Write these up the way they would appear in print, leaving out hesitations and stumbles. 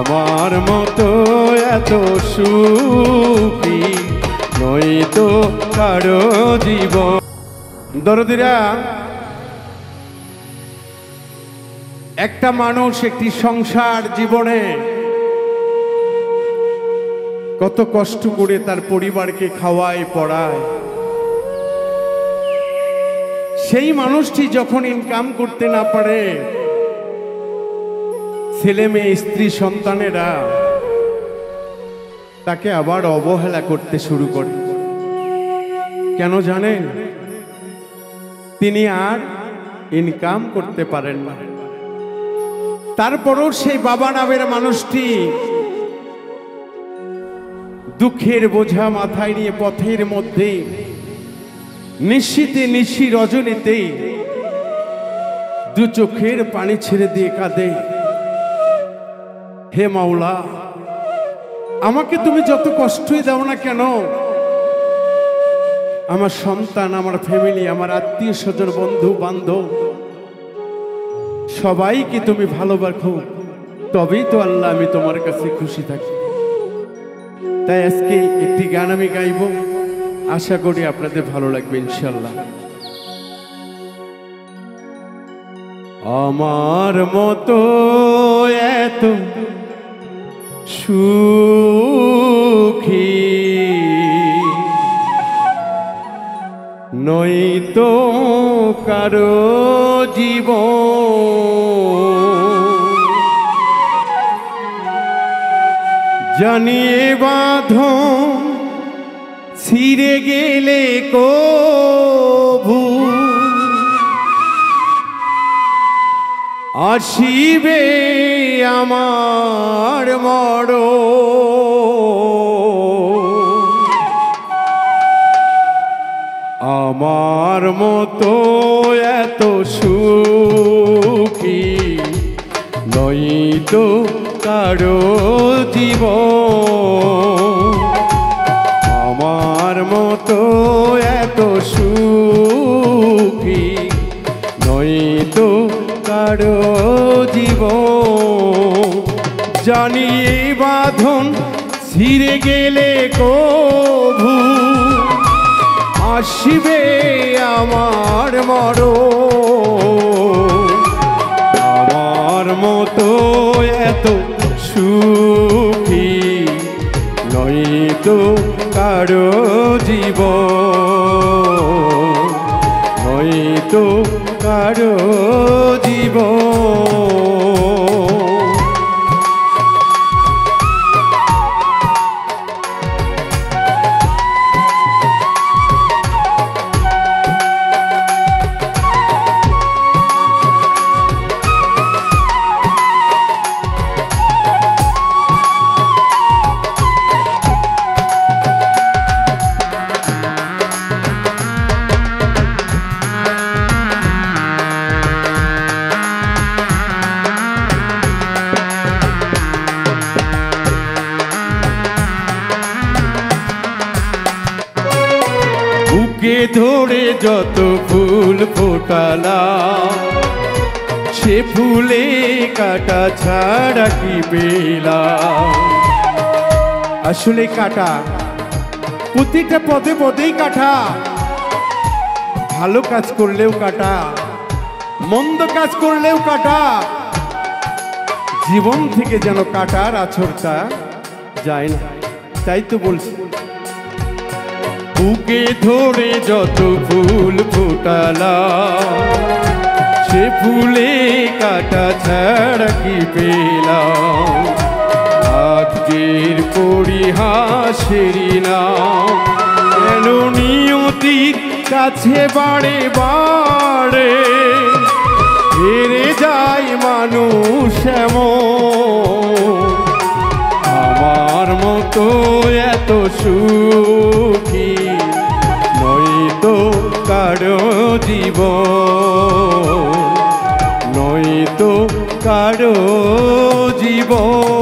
আমার মতো এত সুখী নয়তো কারো জীবন। দরদিরা, একটা মানুষ একটি সংসার জীবনে কত কষ্ট করে তার পরিবারকে খাওয়ায় পড়ায়, সেই মানুষটি যখন ইনকাম করতে না পারে, ছেলে মেয়ে স্ত্রী সন্তানেরা তাকে আবার অবহেলা করতে শুরু করে। কেন জানেন? তিনি আর ইনকাম করতে পারেন না। তারপরও সেই বাবা নামের মানুষটি দুঃখের বোঝা মাথায় নিয়ে পথের মধ্যে নিশীতে নিশি রজনীতে দু চোখের পানি ছেড়ে দিয়ে কাঁদে, হে মাওলা, আমাকে তুমি যত কষ্টই দাও না কেন, আমার সন্তান, আমার ফ্যামিলি, আমার আত্মীয় স্বজন, বন্ধু বান্ধব সবাইকে তুমি ভালোবাসো, তবেই তো আল্লাহ আমি তোমার কাছে খুশি থাকি। তাই আজকে একটি গান আমি গাইব, আশা করি আপনাদের ভালো লাগবে ইনশাল্লাহ। আমার মতো এত সুখী নয়তো কারো জীবন, জানিয়ে বাঁধন ছিঁড়ে গেলে কভু আসিবে আমার মরণ। আমার মতো এত সুখী নয়তো কারো জীবন, আমার মতো এত সুখী নয়তো কারো জীবন, জানিয়ে বাঁধন ছিঁড়ে গেলে কভু আসিবে আমার মরণ। আমার মতো এত সুখী নয়তো কারো জীবন, নয়তো কারো জীবন। বুকে ধরে যত ফুল ফোটালাম, সে ফুলে কাটা ছাড়া কি পেলাম? আসলে কাটা, প্রতিটা পদে পদেই কাটা। ভালো কাজ করলেও কাটা, মন্দ কাজ করলেও কাটা। জীবন থেকে যেন কাটার আছরটা যায় না। তাই তো বলছি, বুকে ধরে যত ফুল ফোটালাম, সে ফুলে কাটা ছাড়া কি পেলাম? আজকের পরিহাসেরই নাম কেন নিয়তির কাছে বাড়ে বাড়ে হেরে যায় মানুষ এমন। আমার মতো এত সুখী নয়তো কারো জীবন, নয়তো কারো জীবন।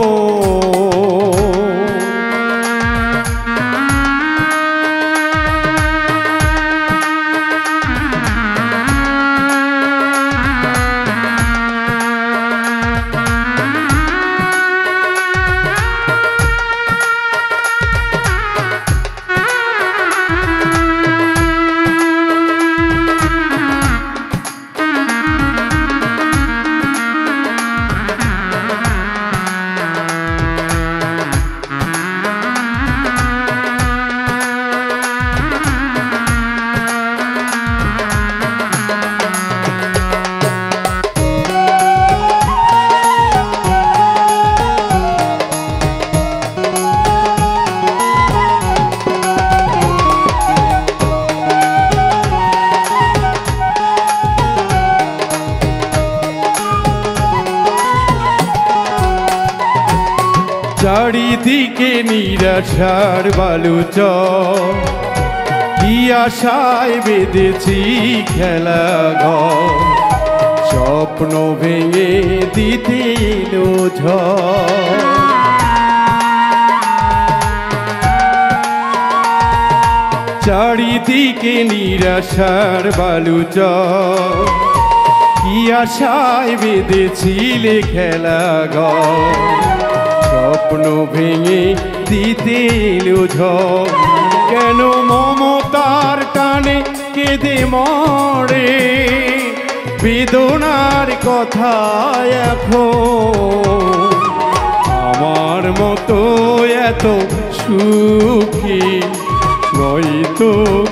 চারিদিকে নিরাশার বালুচর, কি আশায় বেঁধেছি খেলা ঘর, স্বপ্ন ভেঙে দিতে এলো ঝড়। চারিদিকে নিরাশার বালুচর, কি আশায় বেঁধেছিলে খেলা ঘর, স্বপ্ন ভেঙে দিতে এলো ঝড়। কেন মমতার টানে কেঁদে মরে, বেদনার কথা এখন আমার মতো এত সুখী নয়তো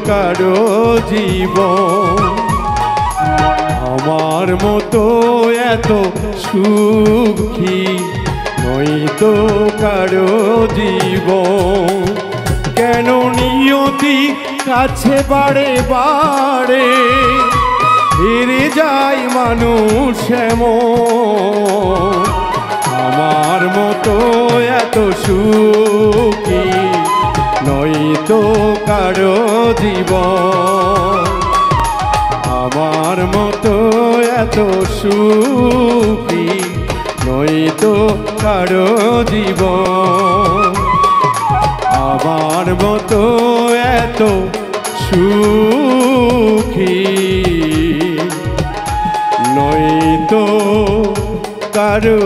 কারো জীবন, আমার মতো এত সুখী নয়তো কারো জীবন। কেন নিয়তি কাছে বারে বারে হেরে যায় মানুষ এমন, আমার মতো এত সুখী নয়তো কারো জীবন, আমার মতো এত সুখী নয়তো কারো জীবন, আমার মতো এত সুখী নয়তো কারো